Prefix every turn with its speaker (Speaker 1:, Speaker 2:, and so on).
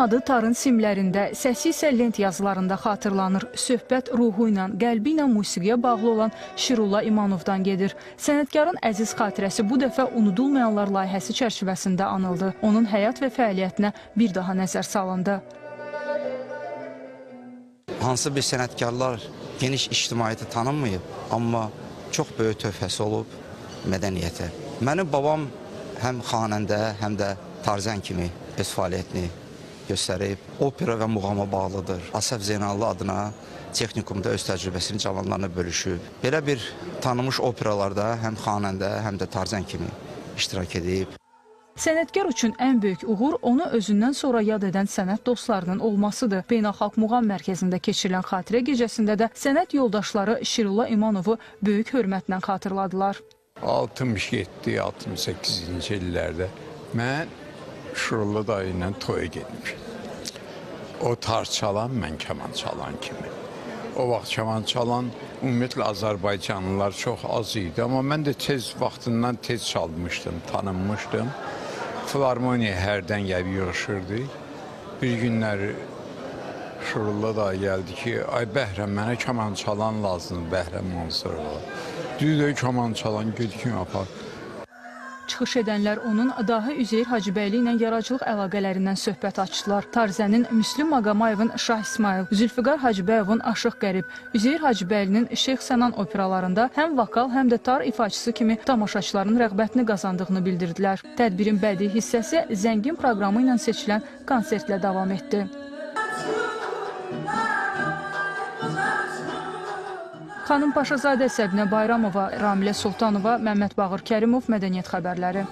Speaker 1: adı tarın simlərində, səsi isə lent yazılarında xatırlanır. Söhbət ruhu ilə, qəlbi ilə musiqiyə bağlı olan Şirulla İmanovdan gedir. Sənətkarın əziz xatirəsi bu dəfə Unudulmayanlar layihəsi çərçivəsində anıldı. Onun həyat və fəaliyyətinə bir daha nəzər salındı.
Speaker 2: Hansı bir sənətkarlar geniş ictimaiyyətə tanınmayıb, amma çox böyük töhfəsi olub mədəniyyətə. Mənim babam həm xanəndə, həm də tarzən kimi öz fəaliyyətini göstərib. Opera və muğama bağlıdır. Asəf Zeynallı adına texnikumda öz təcrübəsini cavanlarına bölüşüb. Belə bir tanınmış operalarda həm xanəndə, həm də tarzən kimi iştirak edib.
Speaker 1: Sənətkar üçün ən böyük uğur onu özündən sonra yad edən sənət dostlarının olmasıdır. Beynəlxalq Muğam Mərkəzində keçirilən xatirə gecəsində də sənət yoldaşları Şirulla İmanovu böyük hörmətlə xatırladılar.
Speaker 3: 67-68-ci illərdə mən Şirulla dayı ilə toya getmişəm. O tar çalan, mən kaman çalan kimi. O vaxt kaman çalan ümumiyyətlə Azərbaycanlılar çox az idi, amma mən də tez vaxtından tez çalmışdım, tanınmışdım. Filarmoniya hərdən gəlib yığışırdı. Bir günləri Şirulla da gəldi ki, ay Bəhrəm, mənə kaman çalan lazımdır, Bəhrəm Mansırova. Düzdür, kaman çalan gedkin apar.
Speaker 1: Çıxış edənlər onun dahi Üzeyir Hacıbəyli ilə yaradıcılıq əlaqələrindən söhbət açdılar. Tarzənin Müslüm Maqamayevin Şah İsmail, Zülfüqar Hacıbəyovun Aşıq Qərib, Üzeyir Hacıbəylinin Şeyx Sənan operalarında həm vokal, həm də tar ifaçısı kimi tamaşaçıların rəğbətini qazandığını bildirdilər. Tədbirin bədii hissəsi zəngin proqramı ilə seçilən konsertlə davam etdi. Xanım Paşazadə, Səbinə Bayramova, Ramilə Sultanova, Məmməd Bağır Kərimov, Mədəniyyət xəbərləri.